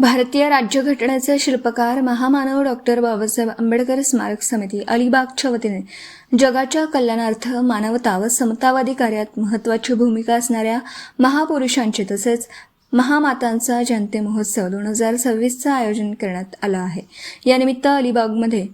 भारतीय राज्यघटनेचे शिल्पकार महामानव डॉक्टर बाबासाहेब आंबेडकर स्मारक समिती अलिबागच्या वतीने जगाच्या कल्याणार्थ मानवता व समतावादी कार्यात महत्त्वाची भूमिका असणाऱ्या महापुरुषांचे तसेच महामातांचा जयंती महोत्सव 2026चं आयोजन करण्यात आलं आहे। यानिमित्त अलिबागमध्ये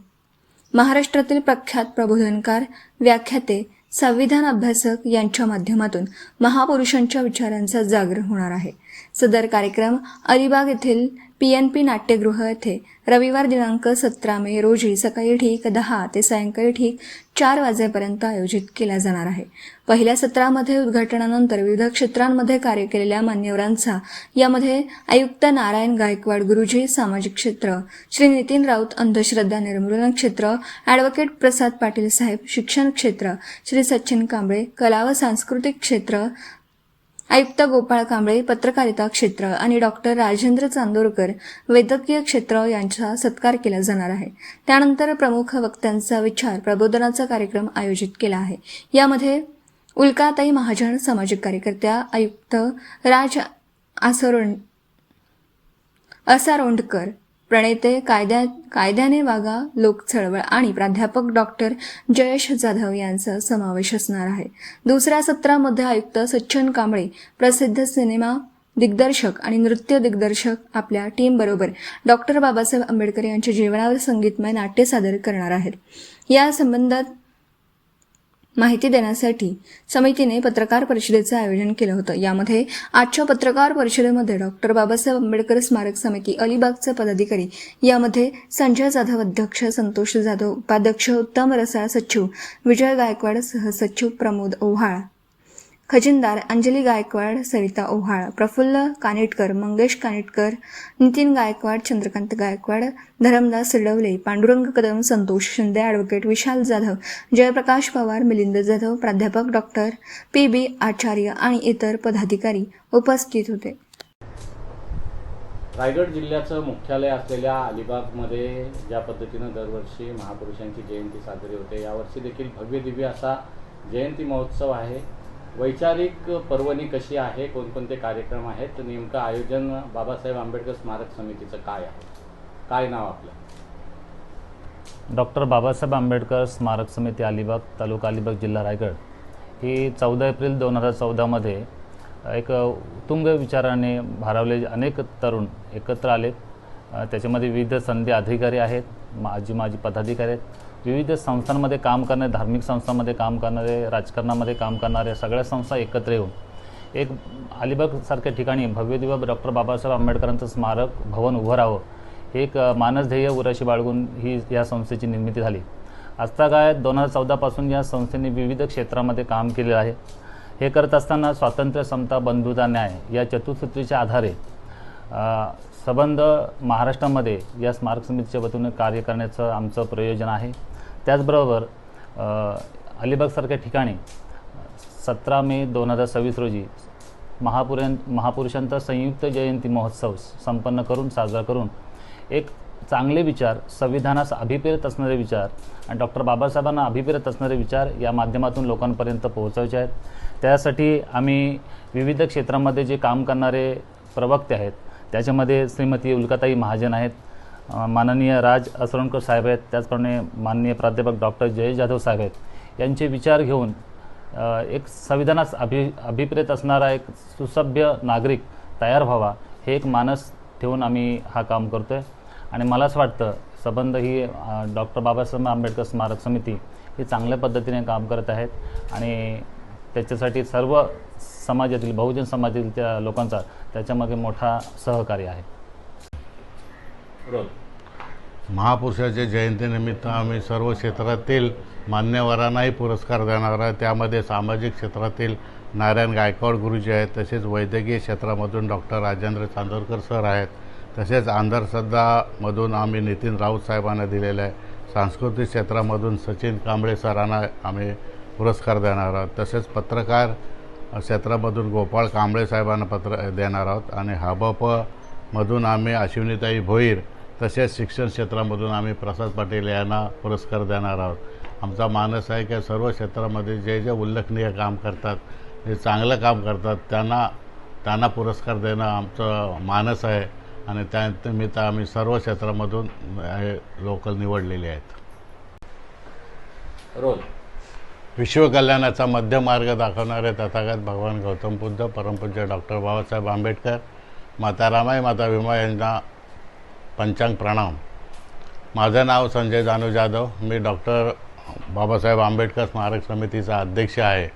महाराष्ट्रातील प्रख्यात प्रबोधनकार, व्याख्याते, संविधान अभ्यासक यांच्या माध्यमातून महापुरुषांच्या विचारांचा जागर होणार आहे। सदर कार्यक्रम अलिबाग येथील PNP नाट्यगृह येथे रविवार दिनांक 17 मे रोजी सकाळी ठीक 10 ते सायंकाळी ठीक 4 वाजेपर्यंत आयोजित केला जाणार आहे। पहिल्या सत्रामध्ये उद्घाटनानंतर विविध क्षेत्रांमध्ये कार्य केलेल्या मान्यवरांचा यामध्ये आयुक्त नारायण गायकवाड गुरुजी सामाजिक क्षेत्र, श्री नितीन राऊत अंधश्रद्धा निर्मूलन क्षेत्र, ॲडव्होकेट प्रसाद पाटील साहेब शिक्षण क्षेत्र, श्री सचिन कांबळे कला व सांस्कृतिक क्षेत्र, आयुक्त गोपाळ कांबळे पत्रकारिता क्षेत्र आणि डॉक्टर राजेंद्र चांदोरकर वैद्यकीय क्षेत्र यांचा सत्कार केला जाणार आहे। त्यानंतर प्रमुख वक्त्यांचा विचार प्रबोधनाचा कार्यक्रम आयोजित केला आहे। यामध्ये उल्काताई महाजन सामाजिक कार्यकर्त्या, आयुक्त राज असारोंडकर, प्रणेते कायद्याने वागा लोक चळवळ आणि प्राध्यापक डॉक्टर जयेश जाधव यांचा समावेश असणार आहे। दुसऱ्या सत्रामध्ये आयुक्त सचिन कांबळे प्रसिद्ध सिनेमा दिग्दर्शक आणि नृत्य दिग्दर्शक आपल्या टीमबरोबर डॉक्टर बाबासाहेब आंबेडकर यांच्या जीवनावर संगीतमय नाट्य सादर करणार आहेत। या संबंधात माहिती देण्यासाठी समितीने पत्रकार परिषदेचं आयोजन केलं होतं। यामध्ये आजच्या पत्रकार परिषदेमध्ये डॉक्टर बाबासाहेब आंबेडकर स्मारक समिती अलिबागचे पदाधिकारी यामध्ये संजय जाधव अध्यक्ष, संतोष जाधव उपाध्यक्ष, उत्तम रसाळ सचिव, विजय गायकवाड सहसचिव, प्रमोद ओव्हाळ खजिनदार, अंजली गायकवाड, सरिता ओव्हाळ, प्रफुल्ल कानिटकर, मंगेश कानिटकर, नितीन गायकवाड, चंद्रकांत गायकवाड, धरमदास सिडवले, पांडुरंग कदम, संतोष शिंदे, ॲडव्होकेट विशाल जाधव, जयप्रकाश पवार, मिलिंद जाधव, प्राध्यापक डॉक्टर PB आचार्य आणि इतर पदाधिकारी उपस्थित होते। रायगड जिल्ह्याचं मुख्यालय असलेल्या अलिबागमध्ये ज्या पद्धतीनं दरवर्षी महापुरुषांची जयंती साजरी होते, यावर्षी देखील भव्य दिव्य असा जयंती महोत्सव आहे। वैचारिक पर्वणी कशी आहे, कोणकोणते कार्यक्रम आहेत, नेमकं आयोजन बाबासाहेब आंबेडकर स्मारक समितीचं काय आहे, काय नाव आपलं? डॉक्टर बाबासाहेब आंबेडकर स्मारक समिती अलिबाग, तालुका अलिबाग, जिल्हा रायगड ही 14 एप्रिल 2014मध्ये एक उत्तुंग विचाराने भारावले अनेक तरुण एकत्र आलेत। त्याच्यामध्ये विविध संधी अधिकारी आहेत, माजी पदाधिकारी आहेत, विविध संस्थांमध्ये काम करणारे, धार्मिक संस्थांमध्ये काम करणारे, राजकारणामध्ये काम करणारे सगळ्या संस्था एकत्र येऊन एक अलिबागसारख्या ठिकाणी भव्यदिव्य डॉक्टर बाबासाहेब आंबेडकरांचं स्मारक भवन उभं राहावं हे एक मानसध्येय उराशी बाळगून ही या संस्थेची निर्मिती झाली। आजच्या काळात 2014 पासून या संस्थेने विविध क्षेत्रामध्ये काम केले आहे। हे करत असताना स्वातंत्र्य, समता, बंधुता, न्याय या चतुसूत्रीच्या आधारे संबंध महाराष्ट्रामध्ये या स्मारक समितीच्या वतीने कार्य करण्याचं आमचं प्रयोजन आहे। त्याचबरोबर अलिबागसारख्या ठिकाणी 17 मे 2026 रोजी महापुरुषांचा संयुक्त जयंती महोत्सव संपन्न करून साजरा करून एक चांगले विचार, संविधानास अभिप्रेत असणारे विचार आणि डॉक्टर बाबासाहेबांना अभिप्रेत असणारे विचार या माध्यमातून लोकांपर्यंत पोहोचवायचे आहेत। त्यासाठी आम्ही विविध क्षेत्रामध्ये जे काम करणारे प्रवक्ते आहेत, त्याच्यामध्ये श्रीमती उल्काताई महाजन आहेत, माननीय राज असारोंडकर साहेब आहेत, त्याचप्रमाणे माननीय प्राध्यापक डॉक्टर जयेश जाधव साहेब आहेत। यांचे विचार घेऊन एक संविधानास अभिप्रेत असणारा एक सुसभ्य नागरिक तयार व्हावा हे एक मानस ठेवून आम्ही हा काम करतो आहे। आणि मला असं वाटतं संबंध ही डॉक्टर बाबासाहेब आंबेडकर स्मारक समिती ही चांगल्या पद्धतीने काम करत आहेत आणि त्याच्यासाठी सर्व समाजातील, बहुजन समाजातील त्या लोकांचा त्याच्यामध्ये मोठा सहकार्य आहे। महापुरुषाच्या जयंतीनिमित्त आम्ही सर्व क्षेत्रातील मान्यवरांनाही पुरस्कार देणार आहे। त्यामध्ये सामाजिक क्षेत्रातील नारायण गायकवाड गुरुजी आहेत, तसेच वैद्यकीय क्षेत्रामधून डॉक्टर राजेंद्र चांदोरकर सर आहेत, तसेच अंधश्रद्धामधून आम्ही नितीन राऊत साहेबांना दिलेलं आहे, सांस्कृतिक क्षेत्रामधून सचिन कांबळे सरांना आम्ही पुरस्कार देणार आहोत, तसेच पत्रकार क्षेत्रामधून गोपाळ कांबळे साहेबांना देणार आहोत आणि हबपमधून आम्ही अश्विनीताई भोईर, तसेच शिक्षण क्षेत्रामधून आम्ही प्रसाद पाटील यांना पुरस्कार देणार आहोत। आमचा मानस आहे की सर्व क्षेत्रामध्ये जे जे उल्लेखनीय काम करतात, जे चांगलं काम करतात त्यांना पुरस्कार देणं आमचं मानस आहे आणि त्यानिमित्त आम्ही सर्व क्षेत्रामधून लोकल निवडलेले आहेत. रोल. विश्वकल्याणाचा मध्यमार्ग दाखवणारे तथागत भगवान गौतम बुद्ध, परमपूज्य डॉक्टर बाबासाहेब आंबेडकर, माता रामाई, माता भीमा यांना पंचांग प्रणाम. माझं नाव संजय जानू जाधव. मी डॉक्टर बाबासाहेब आंबेडकर स्मारक समितीचा अध्यक्ष आहे.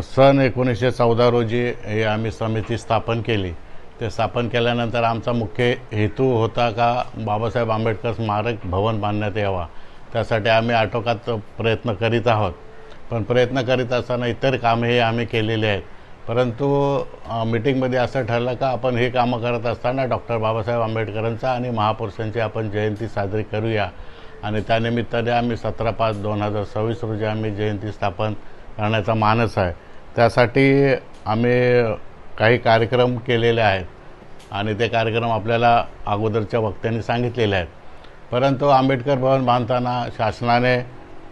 सन 1914 रोजी हे आम्ही समिती स्थापन केली. ते स्थापन केल्यानंतर आमचा मुख्य हेतू होता का बाबासाहेब आंबेडकर स्मारक भवन बांधण्यात यावा. त्यासाठी आम्ही आटोकात प्रयत्न करीत आहोत. पण प्रयत्न करीत असताना इतर कामेही आम्ही केलेली आहेत. परंतु मीटिंगमध्ये असं ठरलं का आपण हे कामं करत असताना डॉक्टर बाबासाहेब आंबेडकरांचा आणि महापुरुषांची आपण जयंती साजरी करूया. आणि त्यानिमित्ताने आम्ही 17/5/2026 रोजी आम्ही जयंती स्थापन करण्याचा मानस आहे. त्यासाठी आम्ही काही कार्यक्रम केलेले आहेत आणि ते कार्यक्रम आपल्याला अगोदरच्या वक्त्यांनी सांगितलेले आहेत. परंतु आंबेडकर भवन बांधताना शासनाने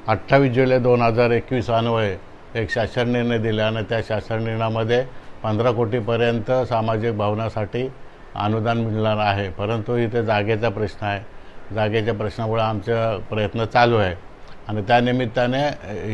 28 जुलै 2021 अन्वये एक शासन निर्णय दिला आणि त्या शासन निर्णयामध्ये 15 कोटीपर्यंत सामाजिक भवनासाठी अनुदान मिळणार आहे. परंतु इथे जागेचा प्रश्न आहे. जागेच्या प्रश्नामुळे आमचा प्रयत्न चालू आहे आणि त्यानिमित्ताने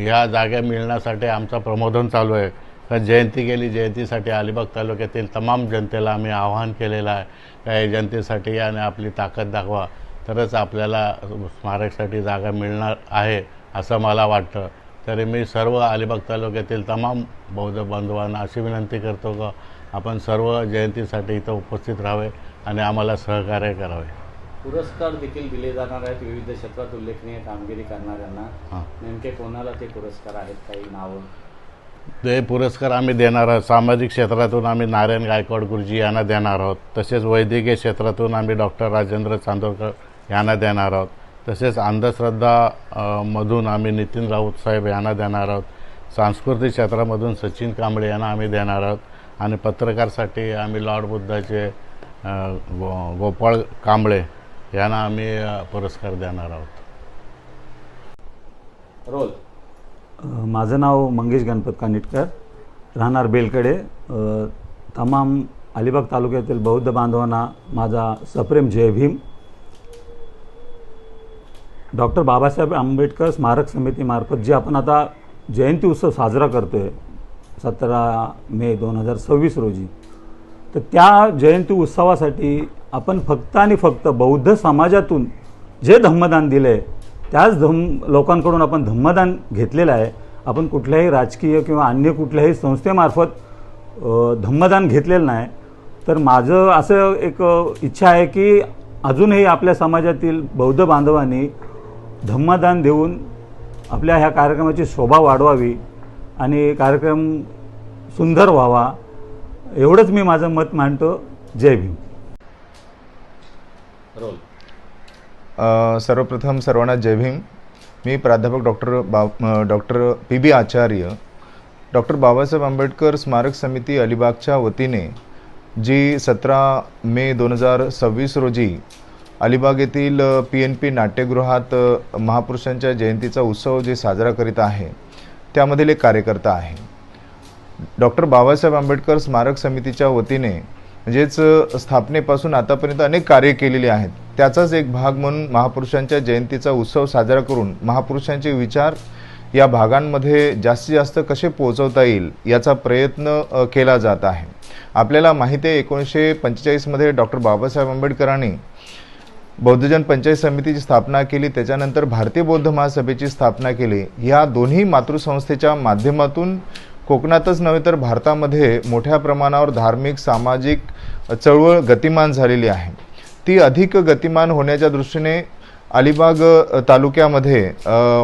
ह्या जागा मिळण्यासाठी आमचा प्रबोधन चालू आहे. तर जयंती गेली, जयंतीसाठी अलिबाग तालुक्यातील तमाम जनतेला आम्ही आवाहन केलेलं आहे का या जयंतीसाठी आणि आपली ताकद दाखवा, तरच आपल्याला स्मारकसाठी जागा मिळणार आहे असं मला वाटतं. तरी मी सर्व अलिबाग तालुक्यातील तमाम बौद्ध बांधवांना अशी विनंती करतो का आपण सर्व जयंतीसाठी इथं उपस्थित राहावे आणि आम्हाला सहकार्य करावे. पुरस्कार देखील दिले जाणार आहेत विविध क्षेत्रात उल्लेखनीय कामगिरी करणाऱ्यांना. नेमके कोणाला ते पुरस्कार आहेत, काही नावं? ते पुरस्कार आम्ही देणार आहोत. सामाजिक क्षेत्रातून आम्ही नारायण गायकवाड गुरुजी यांना देणार आहोत. तसेच वैद्यकीय क्षेत्रातून आम्ही डॉक्टर राजेंद्र चांदोरकर यांना देणार आहोत. तसेच अंधश्रद्धा मधून आम्ही नितीन राऊत साहेब यांना देणार आहोत. सांस्कृतिक क्षेत्रामधून सचिन कांबळे यांना आम्ही देणार आहोत. आणि पत्रकारसाठी आम्ही लॉर्ड बुद्धाचे गोपाळ कांबळे यांना आम्ही पुरस्कार देणार आहोत. रोल. माझं नाव मंगेश गणपत कानिटकर, राहणार बेलकडे. तमाम अलिबाग तालुक्यातील बौद्ध बांधवांना माझा सप्रेम जय भीम. डॉक्टर बाबासाहेब आंबेडकर स्मारक समितीमार्फत जे आपण आता जयंती उत्सव साजरा करतो आहे 17 मे 2026 रोजी, तर त्या जयंती उत्सवासाठी आपण फक्त आणि फक्त बौद्ध समाजातून जे धम्मदान दिलं आहे त्याच लोकांकडून आपण धम्मदान घेतलेलं आहे. आपण कुठल्याही राजकीय किंवा अन्य कुठल्याही संस्थेमार्फत धम्मदान घेतलेलं नाही. तर माझं असं एक इच्छा आहे की अजूनही आपल्या समाजातील बौद्ध बांधवांनी धम्मदान देऊन आपल्या ह्या कार्यक्रमाची शोभा वाढवावी आणि कार्यक्रम सुंदर व्हावा, एवढंच मी माझं मत मांडतो. जय भीम. रोल. सर्वप्रथम सर्वांना जय भीम. मी प्राध्यापक डॉक्टर PB आचार्य, डॉक्टर बाबासाहेब आंबेडकर स्मारक समिती अलिबागच्या वतीने जी 17 मे 2026 रोजी अलिबाग येथील PNP नाट्यगृहात महापुरुषांच्या जयंतीचा उत्सव जे साजरा करीत आहे त्यामधील एक कार्यकर्ता आहे. डॉक्टर बाबासाहेब आंबेडकर स्मारक समितीच्या वतीने म्हणजेच स्थापनेपासून आतापर्यंत अनेक कार्य केलेली आहेत. त्याचाच एक भाग म्हणून महापुरुषांच्या जयंतीचा उत्सव साजरा करून महापुरुषांचे विचार या भागांमध्ये जास्तीत जास्त कसे पोहोचवता येईल याचा प्रयत्न केला जात आहे. आपल्याला माहिती आहे 1945 मध्ये डॉक्टर बाबासाहेब आंबेडकरांनी बौद्धजन पंचायत समितीची स्थापना केली. त्याच्यानंतर भारतीय बौद्ध महासभेची स्थापना केली. या दोन्ही मातृसंस्थेच्या माध्यमातून कोकणातच नव्हे तर भारतामध्ये मोठ्या प्रमाणावर धार्मिक सामाजिक चळवळ गतिमान झालेली आहे. ती अधिक गतिमान होण्याच्या दृष्टीने अलिबाग तालुक्यामध्ये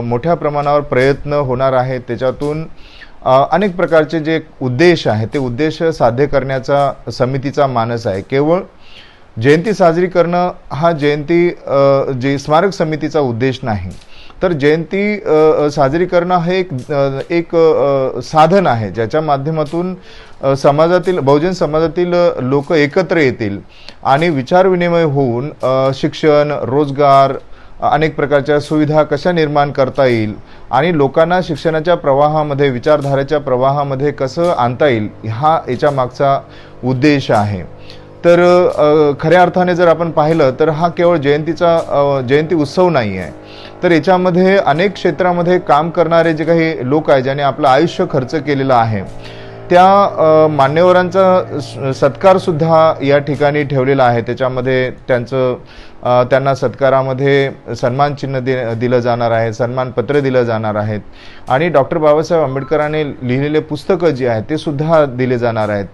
मोठ्या प्रमाणावर प्रयत्न होणार आहेत. त्याच्यातून अनेक प्रकारचे जे उद्देश आहेत ते उद्देश साध्य करण्याचा समितीचा मानस आहे. केवळ जयंती साजरी करणं हा जे स्मारक समितीचा उद्देश नाही, तर जयंती साजरी करणं हे एक साधन आहे ज्याच्या माध्यमातून समाजातील बहुजन समाजातील लोक एकत्र येतील आणि विचारविनिमय होऊन शिक्षण, रोजगार, अनेक प्रकारच्या सुविधा कशा निर्माण करता येईल आणि लोकांना शिक्षणाच्या प्रवाहामध्ये, विचारधारेच्या प्रवाहामध्ये कसं आणता येईल हा याच्या मागचा उद्देश आहे. तर खऱ्या अर्थाने जर आपण पाहिलं तर हा केवळ जयंती उत्सव नाही आहे, तर याच्यामध्ये अनेक क्षेत्रामध्ये काम करणारे जे काही लोक आहेत, ज्याने आपलं आयुष्य खर्च केलेलं आहे, त्या मान्यवरांचा सत्कारसुद्धा या ठिकाणी ठेवलेला आहे. त्याच्यामध्ये त्यांना सत्कारामध्ये सन्मान चिन्ह दिलं जाणार आहे, सन्मानपत्र दिलं जाणार आहेत आणि डॉक्टर बाबासाहेब आंबेडकरांनी लिहिलेले पुस्तकं जी आहेत ते सुद्धा दिले जाणार आहेत.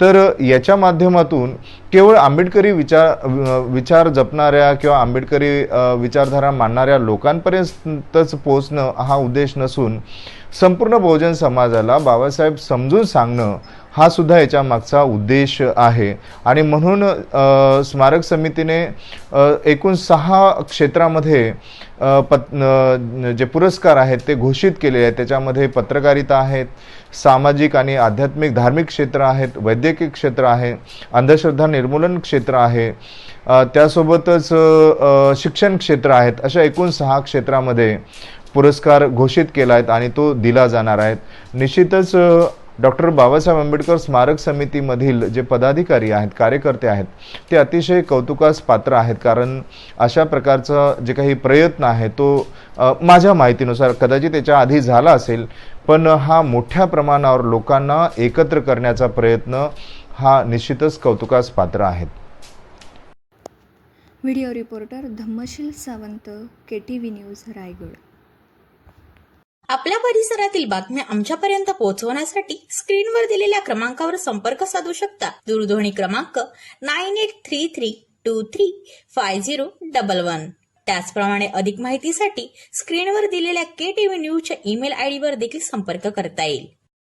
तर याच्या माध्यमातून केवळ आंबेडकरी विचार जपणाऱ्या किंवा आंबेडकरी विचारधारा मानणाऱ्या लोकांपर्यंतच पोहोचणं हा उद्देश नसून संपूर्ण बहुजन समाजाला बाबासाहेब समजून सांगणं हा सुद्धा याच्या मागचा उद्देश आहे. आणि म्हणून स्मारक समितीने एकूण 6 क्षेत्रामध्ये जे पुरस्कार आहेत ते घोषित केलेले आहेत. त्याच्यामध्ये पत्रकारिता आहेत, सामाजिक आणि आध्यात्मिक धार्मिक क्षेत्र आहेत, वैद्यकीय क्षेत्र आहे, अंधश्रद्धा निर्मूलन क्षेत्र आहे, त्यासोबतच शिक्षण क्षेत्र आहेत. अशा एकूण 6 क्षेत्रामध्ये पुरस्कार घोषित केला आहेत आणि तो दिला जाणार आहे. निश्चितच डॉक्टर बाबासाहेब आंबेडकर स्मारक समितीमधील जे पदाधिकारी आहेत, कार्यकर्ते आहेत, ते अतिशय कौतुकास पात्र आहेत. कारण अशा प्रकारचा जे काही प्रयत्न आहे तो माझ्या माहितीनुसार कदाचित त्याच्या आधी झाला असेल, पण हा मोठ्या प्रमाणावर लोकांना एकत्र करण्याचा प्रयत्न हा निश्चितच कौतुकास पात्र आहे. Video reporter Dhammasheel Sawant, KTV news, Raigad. आपल्या परिसरातील बातम्या आमच्यापर्यंत पोहोचवण्यासाठी स्क्रीनवर दिलेल्या क्रमांकावर संपर्क साधू शकता. दूरध्वनी क्रमांक 9833235011. त्याचप्रमाणे अधिक माहितीसाठी स्क्रीनवर दिलेल्या KTV न्यूजच्या ईमेल ID वर देखील संपर्क करता येईल.